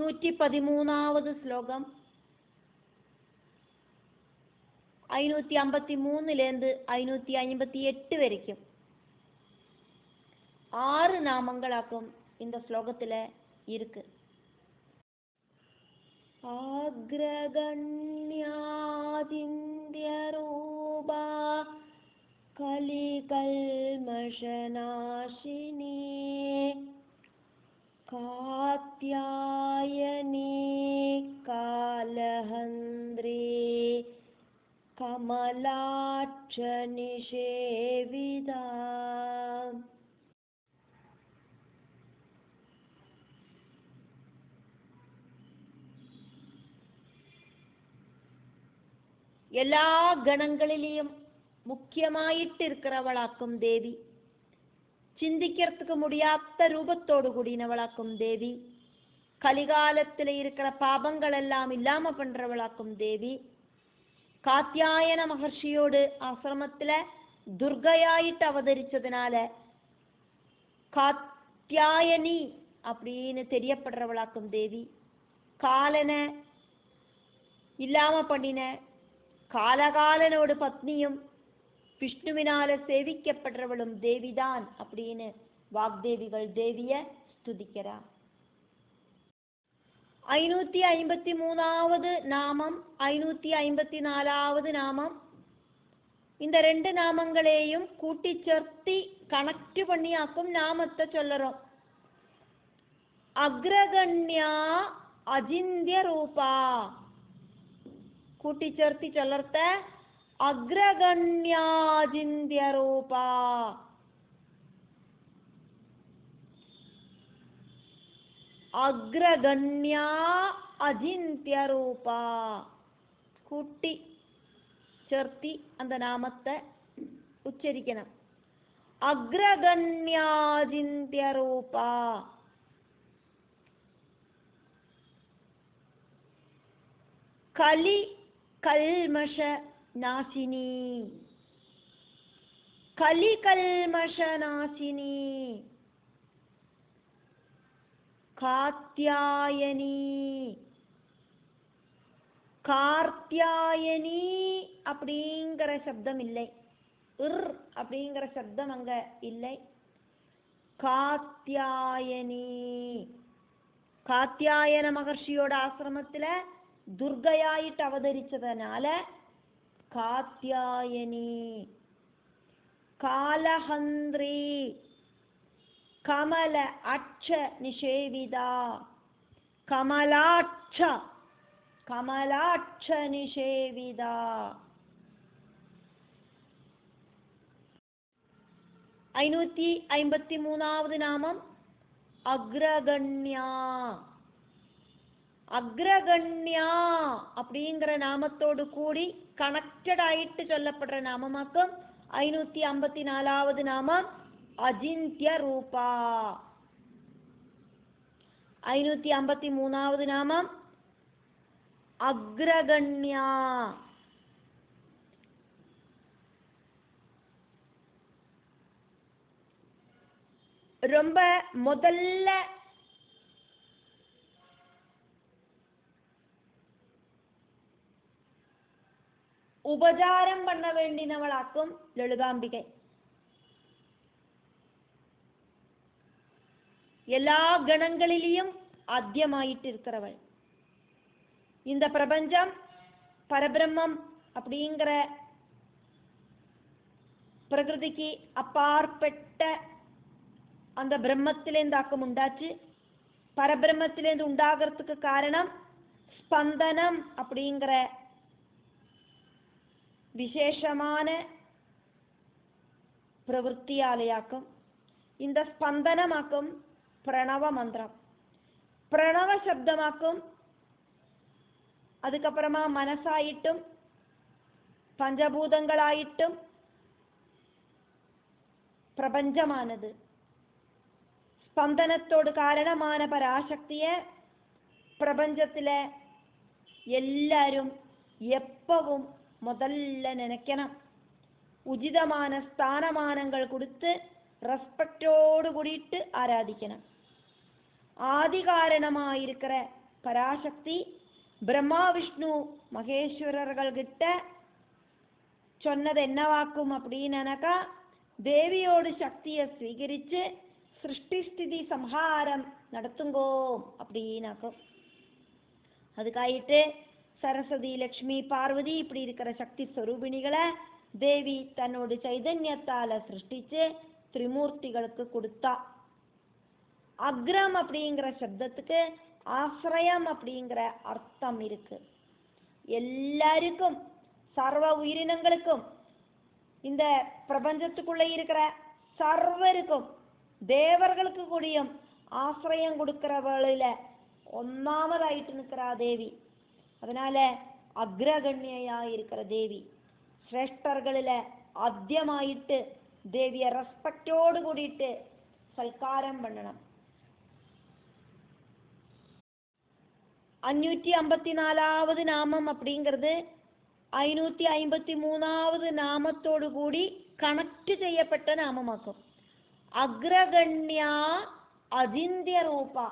113வது ஸ்லோகம் 553லேருந்து 558 வரைக்கும் 6 நாமங்களாக்கும் இந்த ஸ்லோகத்துல இருக்கு. ஆக்ரகண்யாதிந்தியரூபா கலிகல்மஷநாசினி காத்யாயனி காலஹந்திரி கமலாட்ச நிஷேவிதா. எல்லா கணங்களிலையும் முக்கியமாயிட்டு இருக்கிறவளாக்கும் தேவி, சிந்திக்கிறதுக்கு முடியாத ரூபத்தோடு கூடினவளாக்கும் தேவி, கலிகாலத்தில் இருக்கிற பாபங்கள் எல்லாம் இல்லாம பண்றவளாக்கும் தேவி, காத்யாயன மகர்ஷியோடு ஆசிரமத்துல துர்கையாயிட்டு அவதரிச்சதுனால காத்யாயனி அப்படின்னு தெரியப்படுறவளாக்கும் தேவி, காலனை இல்லாம பண்ணின காலகாலனோடு பத்னியும் விஷ்ணுவினால சேவிக்கப்படுறவளும் தேவிதான் அப்படின்னு வாக்தேவிகள் தேவிய ஸ்துதிக்கிறா. 553வது நாமம் 554வது நாமம், இந்த 2 நாமங்களையும் கூட்டி சேர்த்தி கனெக்ட் பண்ணி ஆக்கும் நாமத்தை சொல்லறோம். அக்ரகண்யா அஜிந்திய ரூபா கூட்டி சேர்த்தி சொல்லறத அக்ரகண்யாஜிந்திய ரூபா. அக்ரகண்யா அஜிந்திய ரூபா கூட்டி சேர்த்தி அந்த நாமத்தை உச்சரிக்கணும். அக்ரகண்யாஜிந்திய ரூபா. கலி கல்மஷ நாசினி, கலி கல்மஷ நாசினி காத்யாயனி. கார்த்தியாயனி அப்படிங்கிற சப்தம் இல்லை, அப்படிங்கிற சப்தம் அங்க இல்லை. காத்யாயனி, காத்யாயன மகர்ஷியோட ஆசிரமத்துல துர்கையாயிட்டு அவதரிச்சதனால காத்யாயனி. காலஹந்திரி கமல அட்ச நிஷேவிதா, கமலாட்ச கமலாட்ச நிஷேவிதா. 553வது நாமம் அக்ரகண்யா. அக்ரகண்யா அப்படிங்கிற நாமத்தோடு கூடி கனெக்டட் ஆயிட்டு சொல்லப்படுற நாமமாக்கும் 554வது நாமம் அஜிந்திய ரூபா. 553வது நாமம் அக்ரகண்யா. ரொம்ப முதல்ல உபசாரம் பண்ண வேண்டினவளாக்கும் லலிதாம்பிகை. எல்லா கணங்களிலையும் ஆத்தியமாயிட்டு இருக்கிறவள். இந்த பிரபஞ்சம் பரபிரம்மம் அப்படிங்கிற பிரகிருதிக்கு அப்பாற்பட்ட அந்த பிரம்மத்திலேருந்து ஆக்கம் உண்டாச்சு. பரபிரம்மத்திலேருந்து உண்டாகிறதுக்கு காரணம் ஸ்பந்தனம் அப்படிங்கிற விசேஷமான பிரவൃத்தியாலையாக்கும். இந்த ஸ்பந்தனமாக்கும் பிரணவ மந்திரம், பிரணவ சப்தமாக்கும். அதுக்கப்புறமா மனசாயிட்டும் பஞ்சபூதங்களாயிட்டும் பிரபஞ்சமானது. ஸ்பந்தனத்தோடு காரணமான பராசக்திய பிரபஞ்சத்துல எல்லாரும் எப்பவும் முதல்ல நினைக்கணும். உச்சிதமான ஸ்தானமானங்கள் கொடுத்து ரெஸ்பெக்டோடு கூடிட்டு ஆராதிக்கணும். ஆதி காரணமாயிருக்கிற பராசக்தி பிரம்மா விஷ்ணு மகேஸ்வரர்கள்கிட்ட சொன்னது என்னவாக்கும் அப்படின்னாக்கா, தேவியோடு சக்தியை ஸ்வீகரித்து சிருஷ்டி ஸ்திதி சம்ஹாரம் நடத்துங்கோ அப்படின்னாக்கும். அதுக்காயிட்டு சரஸ்வதி லக்ஷ்மி பார்வதி இப்படி இருக்கிற சக்தி ஸ்வரூபிணிகளை தேவி தன்னோட சைதன்யத்தால சிருஷ்டிச்சு திரிமூர்த்திகளுக்கு கொடுத்தா. அக்ரம் அப்படிங்கிற சப்தத்துக்கு ஆசிரயம் அப்படிங்கிற அர்த்தம் இருக்கு. எல்லாருக்கும், சர்வ உயிரினங்களுக்கும், இந்த பிரபஞ்சத்துக்குள்ள இருக்கிற சர்வருக்கும், தேவர்களுக்கு கூடியும் ஆசிரியம் கொடுக்கிறவளில ஒன்னாமதாயிட்டு நிற்கிறா தேவி. அதனால அக்ரகண்யா இருக்கிற தேவி, சிரேஷ்டர்களில ஆத்தியமாயிட்டு தேவிய ரெஸ்பெக்டோடு கூடிட்டு சல்காரம் பண்ணணும். 554வது நாமம் அப்படிங்கிறது 553வது நாமத்தோடு கூடி கனெக்ட் செய்யப்பட்ட நாமமாக்கும். அக்ரகண்யா அஜிந்திய ரூபா,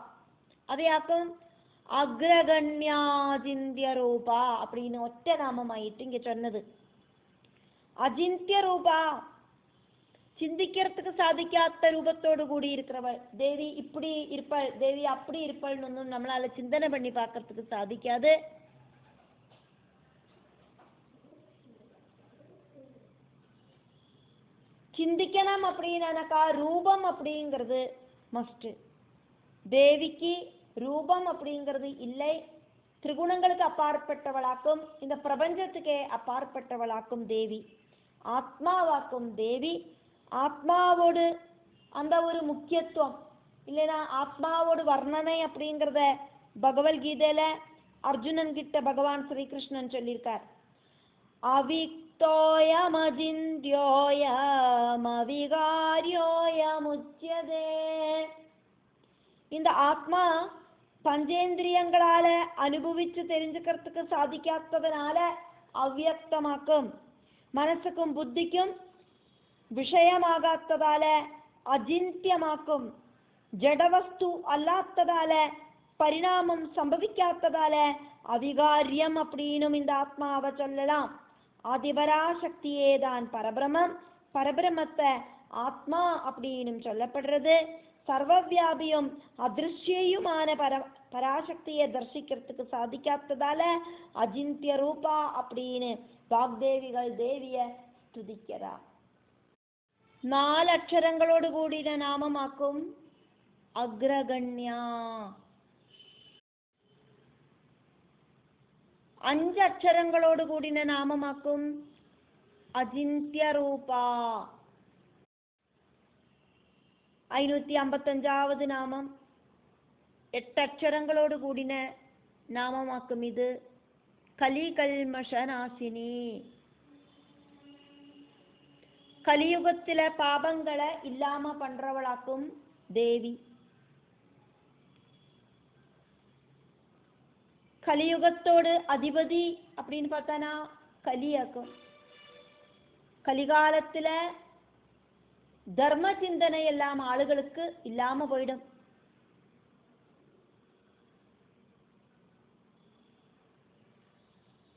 அதையாக்கும் அக்ரகண்யாஜிந்திய ரூபா அப்படின்னு ஒற்ற நாமமாயிட்டு இங்க சொன்னது. அஜிந்திய ரூபா, சிந்திக்கிறதுக்கு சாதிக்காத ரூபத்தோடு கூடி இருக்கிறவள் தேவி. இப்படி இருப்பாள் தேவி, அப்படி இருப்பாள்னு நம்மளால சிந்தனை பண்ணி பார்க்கறதுக்கு சாதிக்காது. சிந்திக்கணும் அப்படின்னாக்கா ரூபம் அப்படிங்கிறது மஸ்ட். தேவிக்கு ரூபம் அப்படிங்கிறது இல்லை. திரிகுணங்களுக்கு அப்பாற்பட்டவளாக்கும், இந்த பிரபஞ்சத்துக்கே அப்பாற்பட்டவளாக்கும் தேவி, ஆத்மாவாக்கும் தேவி. ஆத்மாவோடு அந்த ஒரு முக்கியத்துவம் இல்லைன்னா ஆத்மாவோடு வர்ணனை அப்படிங்கிறத பகவத்கீதையில அர்ஜுனன் கிட்ட பகவான் ஸ்ரீகிருஷ்ணன் சொல்லியிருக்கார். அவிக்தோயமஜிந்தியோயமவிகாரியோயமுச்யதே. இந்த ஆத்மா பஞ்சேந்திரியங்களால அனுபவிச்சு தெரிஞ்சுக்கிறதுக்கு சாதிக்காததுனால அவ்வியக்தமாக்கும், மனசுக்கும் புத்திக்கும் விஷயமாகாத்ததால அஜிந்தியமாக்கும், ஜடவஸ்து அல்லாத்ததால பரிணாமம் சம்பவிக்காததால அவிகாரியம் அப்படின்னும் இந்த ஆத்மாவை சொல்லலாம். ஆதிபராசக்தியே தான் பரபிரமம். பரபிரமத்தை ஆத்மா அப்படின்னு சொல்லப்படுறது. சர்வவியாபியும் அதிருஷ்யுமான பராசக்தியை தரிசிக்கிறதுக்கு சாதிக்காததால அஜிந்திய ரூபா அப்படின்னு வாக்தேவிகள் தேவிய ஸ்துதிக்கிறா. 4 அக்ஷரங்களோடு கூடின நாமமாக்கும் அக்ரகண்யா. 5 அக்ஷரங்களோடு கூடின நாமமாக்கும் அஜிந்திய ரூபா. 555வது நாமம் 8 அக்ஷரங்களோடு கூடின நாமமாக்கும் இது கலிகல்மஷநாசினி. கலியுகத்தில பாபங்களை இல்லாம பண்றவளாக்கும் தேவி. கலியுகத்தோடு அதிபதி அப்படின்னு பார்த்தானா கலியாக்கும். கலிகாலத்துல தர்ம சிந்தனை எல்லாம் ஆளுகளுக்கு இல்லாம போயிடும்.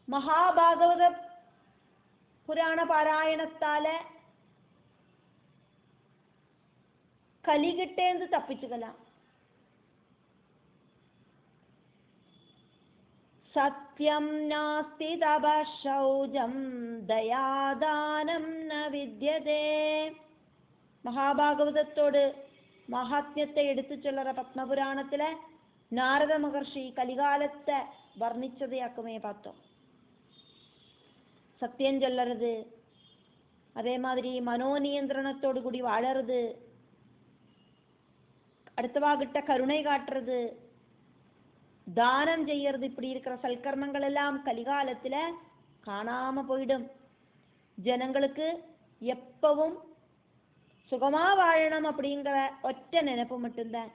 மகாபாகவத புராண பாராயணத்தால கலிகிட்டேந்து தப்பிச்சுக்கலாம். சத்யம் நாஸ்தி தபஷௌஜம் தயாதானம் ந வித்யதே. மகாபாகவதத்தோடு மகாத்மியத்தை எடுத்து சொல்லுற பத்மபுராணத்துல நாரத மகர்ஷி கலிகாலத்தை வர்ணிச்சதையாக்குமே பார்த்தோம். சத்தியம் சொல்லறது, அதே மாதிரி மனோநியந்திரணத்தோடு கூடி வாழறது, அடுத்தவாகிட்ட கருணை காட்டுறது, தானம் செய்யறது, இப்படி இருக்கிற சல்கர்மங்கள் எல்லாம் கலிகாலத்துல காணாம போயிடும். ஜனங்களுக்கு எப்பவும் சுகமா வாழணும் அப்படிங்கிற ஒற்ற நினைப்பு மட்டும்தான்,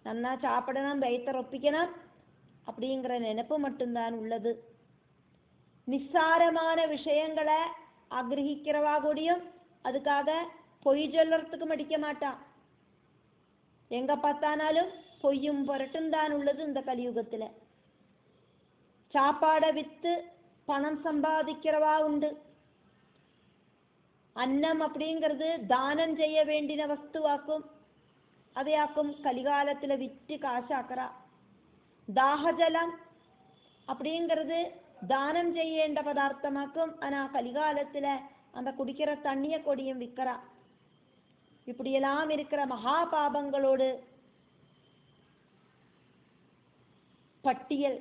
நன்னா சாப்பிடணும், வயிற்ற ஒப்பிக்கணும் அப்படிங்கிற நினைப்பு மட்டும்தான் உள்ளது. நிஸ்சாரமான விஷயங்களை ஆகிரகிக்கிறவா கூடியும் அதுக்காக பொய் சொல்லறதுக்கு மடிக்க மாட்டான். எங்க பார்த்தானாலும் பொய்யும் புரட்டும் தான் உள்ளது இந்த கலியுகத்துல. சாப்பாடை விற்று பணம் சம்பாதிக்கிறவா உண்டு. அன்னம் அப்படிங்கிறது தானம் செய்ய வேண்டின வஸ்துவாக்கும், அதையாக்கும் கலிகாலத்தில் விற்று காசாக்கிறா. தாகஜலம் அப்படிங்கிறது தானம் செய்യേണ്ട பதார்த்தமாக்கும், ஆனால் கலிகாலத்தில் அந்த குடிக்கிற தண்ணிய கொடியும் விற்கிறா. இப்படியெல்லாம் இருக்கிற மகா பாபங்களோடு பட்டியல்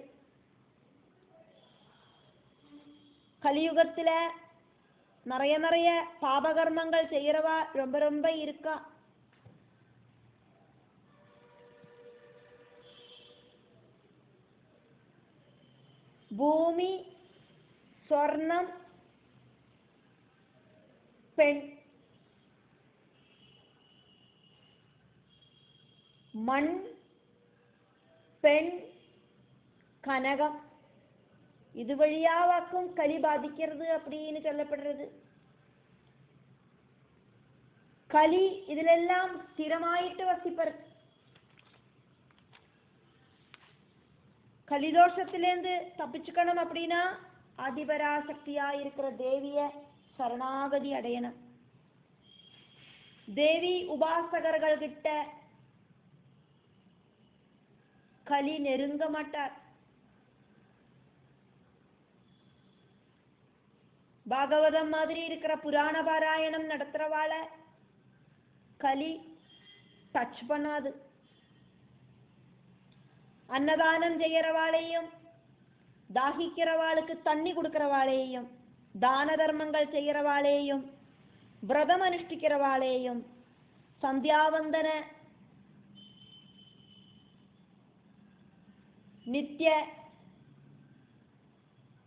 கலியுகத்துல நிறைய நிறைய பாபகர்மங்கள் செய்யறவா ரொம்ப ரொம்ப இருக்கா. பூமி, ஸ்வர்ணம், பெண், மண், பெண், கனகம், இது வழியாவாக்கும் களி பாதிக்கிறது அப்படின்னு சொல்லப்படுறது. களி இதிலெல்லாம் ஸ்திரமாயிட்டு வசிப்பர். கலிதோஷத்திலேருந்து தப்பிச்சுக்கணும் அப்படின்னா அதிபராசக்தியா இருக்கிற தேவிய சரணாகதி அடையணும். தேவி உபாசகர்கள் கிட்ட களி நெருங்க மாட்டார். பாகவதம் மாதிரி இருக்கிற புராண பாராயணம் நடத்துறவாள களி டச் பண்ணாது. அன்னதானம் செய்யறவாளையும், தாகிக்கிறவாளுக்கு தண்ணி கொடுக்கிறவாளையும், தான தர்மங்கள் செய்யறவாளையும், விரதம் அனுஷ்டிக்கிறவாளையும், சந்தியாவந்தன நித்திய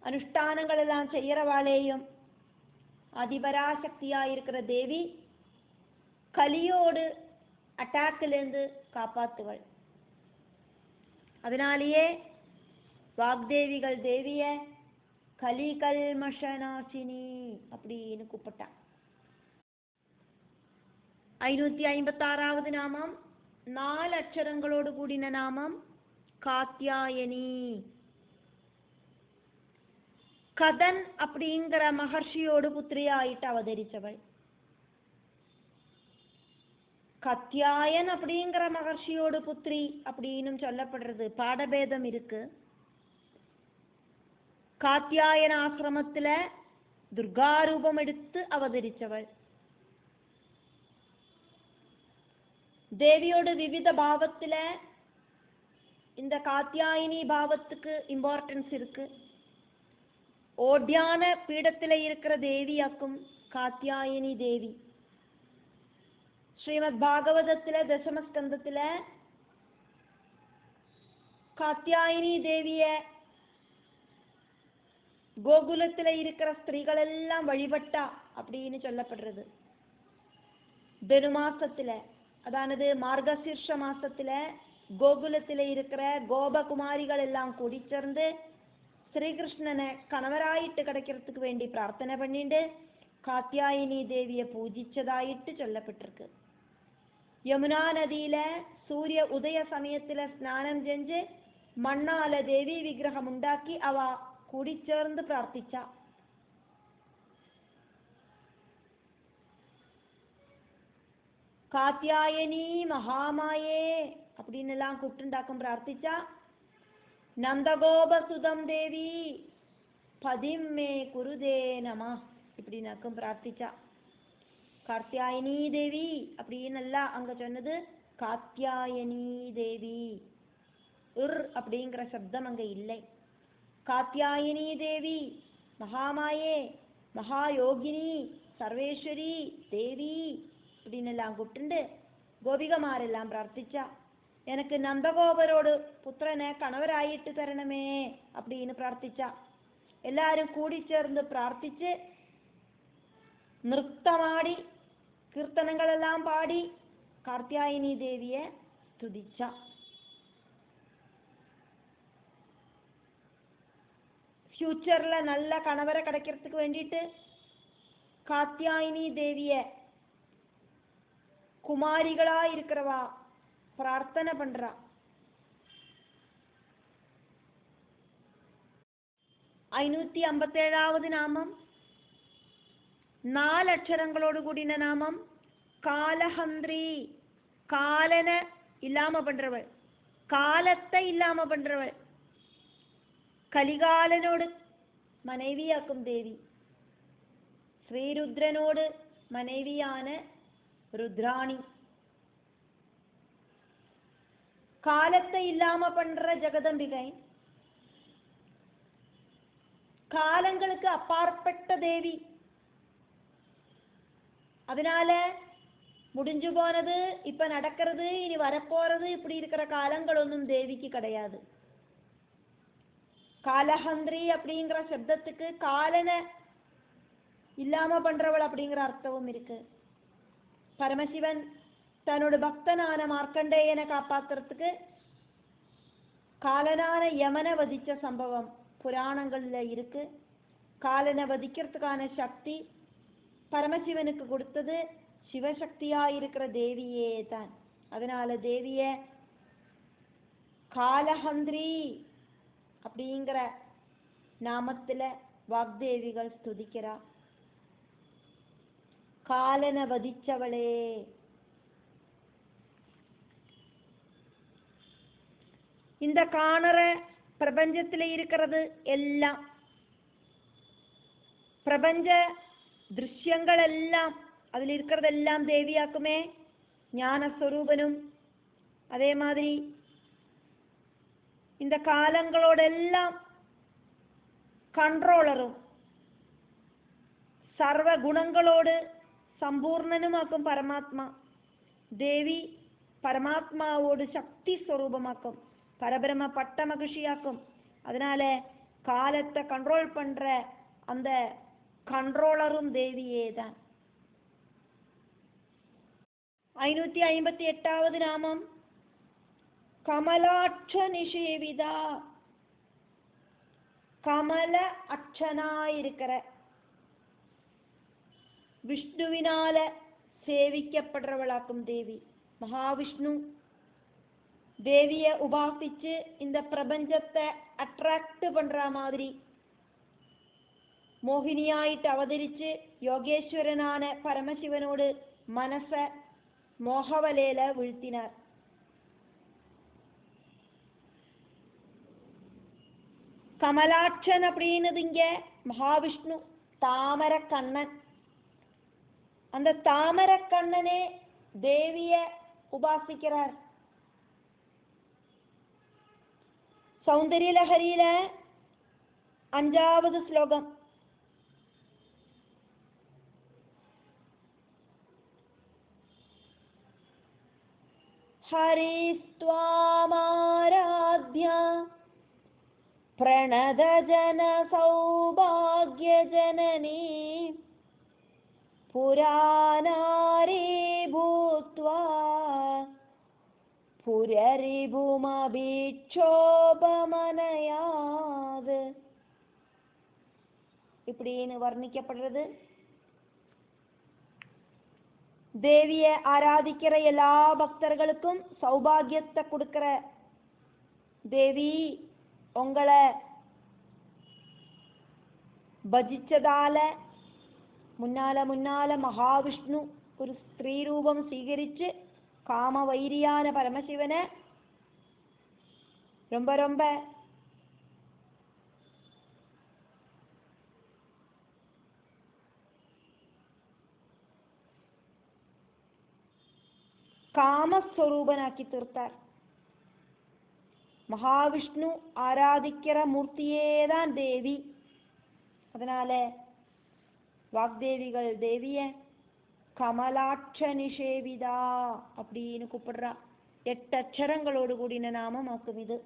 அனுஷ்டானங்கள் எல்லாம் செய்யறவாளேயும் அதிபராசக்தியா இருக்கிற தேவி கலியோடு அட்டாக்கிலிருந்து காப்பாத்துவள். அதனாலேயே வாக்தேவிகள் தேவிய கலிகல்மஷநாசினி அப்படின்னு கூப்பிட்டான். 556வது நாமம் 4 அக்ஷரங்களோடு கூடின நாமம் காத்யாயனி. கதன் அப்படிங்கிற மகர்ஷியோடு புத்திரியாயிட்டு அவதரிச்சவள். கத்யாயன் அப்படிங்கிற மகர்ஷியோடு புத்திரி அப்படின்னு சொல்லப்படுறது. பாடபேதம் இருக்கு. காத்யாயன ஆசிரமத்துல துர்காரூபம் எடுத்து அவதரிச்சவள். தேவியோடு விவித பாவத்துல இந்த காத்யாயினி பாவத்துக்கு இம்பார்ட்டன்ஸ் இருக்கு. ஓட்யான பீடத்துல இருக்கிற தேவியாக்கும் காத்யாயினி தேவி. ஸ்ரீமத் பாகவதத்துல தசமஸ்கந்தத்துல காத்யாயினி தேவிய கோகுலத்துல இருக்கிற ஸ்திரீகள் எல்லாம் வழிபட்டா அப்படின்னு சொல்லப்படுறது. தனுமாசத்துல, அதானது மார்கசீர்ஷ மாசத்துல கோகுலத்துல இருக்கிற கோபகுமாரிகள் எல்லாம் கூடி சேர்ந்து ஸ்ரீகிருஷ்ணனை கணவராயிட்டு கிடைக்கிறதுக்கு வேண்டி பிரார்த்தனை பண்ணிட்டு காத்யாயினி தேவிய பூஜிச்சதாயிட்டு சொல்லப்பட்டிருக்கு. யமுனா நதியில சூரிய உதய சமயத்துல ஸ்நானம் செஞ்சு மண்ணால தேவி விக்கிரகம் உண்டாக்கி அவ கூடி சேர்ந்து பிரார்த்திச்சா. காத்யாயனி மகாமாயே அப்படின்னு எல்லாம் கூப்பிட்டுண்டாக்கும் பிரார்த்திச்சா. நந்தகோபசுதம் தேவி பதிம் மே குருதே நம இப்படின்னாக்கும் பிரார்த்திச்சா. காத்யாயனி தேவி அப்படின்னு எல்லாம் அங்க சொன்னது காத்யாயனி தேவி. அப்படிங்கிற சப்தம் அங்க இல்லை. காத்யாயனி தேவி மகாமாயே மகாயோகினி சர்வேஸ்வரி தேவி அப்படின்னு எல்லாம் கூப்பிட்டு கோபிகமாரெல்லாம் பிரார்த்திச்சா. எனக்கு நந்தகோபரோடு புத்திரனை கணவராயிட்டு தரணுமே அப்படின்னு பிரார்த்திச்சா. எல்லாரும் கூடி சேர்ந்து பிரார்த்திச்சு நிறுத்தமாடி கீர்த்தனங்கள் எல்லாம் பாடி காத்யாயினி தேவிய துதிச்சா. ஃபியூச்சர்ல நல்ல கணவரை கிடைக்கிறதுக்கு வேண்டிட்டு காத்யாயினி தேவிய குமாரிகளா இருக்கிறவா பிரார்த்தனை பண்றா. 557வது நாமம் 4 அக்ஷரங்களோடு கூடின நாமம் காலஹந்திரி. காலனை இல்லாம பண்றவள், காலத்தை இல்லாம பண்றவள், கலிகாலனோடு மனைவியாக்கும் தேவி, ஸ்ரீருத்ரனோடு மனைவியான ருத்ராணி. காலத்தை இல்லாம பண்ற ஜெகதம்பிகை, காலங்களுக்கு அப்பாற்பட்ட தேவி. அதனால முடிஞ்சு போனது, இப்ப நடக்கிறது, இனி வரப்போறது, இப்படி இருக்கிற காலங்கள் ஒன்றும் தேவிக்கு கிடையாது. காலஹந்திரி அப்படிங்கிற சப்தத்துக்கு காலனை இல்லாம பண்றவள் அப்படிங்கிற அர்த்தமும் இருக்கு. பரமசிவன் தன்னோட பக்தனான மார்க்கண்டேயனை காப்பாத்துறதுக்கு காலனான யமனை வதிச்ச சம்பவம் புராணங்கள்ல இருக்கு. காலனை வதிக்கிறதுக்கான சக்தி பரமசிவனுக்கு கொடுத்தது சிவசக்தியா இருக்கிற தேவியே தான். அதனால தேவிய காலஹந்திரி அப்படிங்கிற நாமத்துல வாக்தேவிகள் ஸ்துதிக்கிறா. காலனை வதிச்சவளே. இந்த காணற பிரபஞ்சத்துல இருக்கிறது எல்லாம், பிரபஞ்ச ദൃശ്യങ്ങൾ എല്ലാം, അതിൽ இருக்கிறதெல்லாம் தேவியாக்குமே. ஞானஸ்வரூபனும் அதே மாதிரி இந்த காலங்களோடெல்லாம் கண்ட்ரோളറും സർവ ഗുണങ്ങളോട് സമ്പൂർണനുമാക്കും പരമാത്മാ. ദേവി പരമാത്മാവോട് ശക്തി സ്വരൂപമാക്കും, பரபிரம பட்ட மகிழ்ச்சியாக்கும். அதனால காலத்தை கண்ட்ரோல் பண்ற அந்த கண்ட்ரோலரும் தேவியே தான். 558வது நாமம் கமலாட்ச நிஷேவிதா. கமல அட்சனாயிருக்கிற, விஷ்ணுவினால சேவிக்கப்படுறவளாக்கும் தேவி மகாவிஷ்ணு. தேவிய உபாசிச்சு இந்த பிரபஞ்சத்தை அட்ராக்ட் பண்ற மாதிரி மோகினியாயிட்டு அவதரிச்சு யோகேஸ்வரனான பரமசிவனோடு மனச மோகவலையில வீழ்த்தினார். கமலாட்சன் அப்படின்னது இங்க மகாவிஷ்ணு, தாமர கண்ணன். அந்த தாமர கண்ணனே தேவிய உபாசிக்கிறார். சௌந்தரிய லஹரியில 5வது ஸ்லோகம். ஹரிஸ்த்வாமாராத்யா பிரணத ஜன சௌபாக்ய ஜனனி புராணாரே பூத்வா புரரிபுமபிட்சோபமனயாது. இப்படின்னு வர்ணிக்கப்படுறது. தேவிய ஆராதிக்கிற எல்லா பக்தர்களுக்கும் சௌபாகியத்தை கொடுக்கிற தேவி. உங்களை பஜிச்சதால முன்னால மகாவிஷ்ணு ஒரு ஸ்திரீ ரூபம் സ്വീകരിച്ച് காம வைரியான பரமசிவனை ரொம்ப காமஸ்வரூபனாக்கி தீர்த்தார். மகாவிஷ்ணு ஆராதிக்கிற மூர்த்தியேதான் தேவி. அதனால வாக்தேவிகள் தேவிய கமலாட்ச நிஷேவிதா அப்படின்னு கூப்பிடுறா. 8 அக்ஷரங்களோடு கூடின நாமம் ஆக்கும் இது.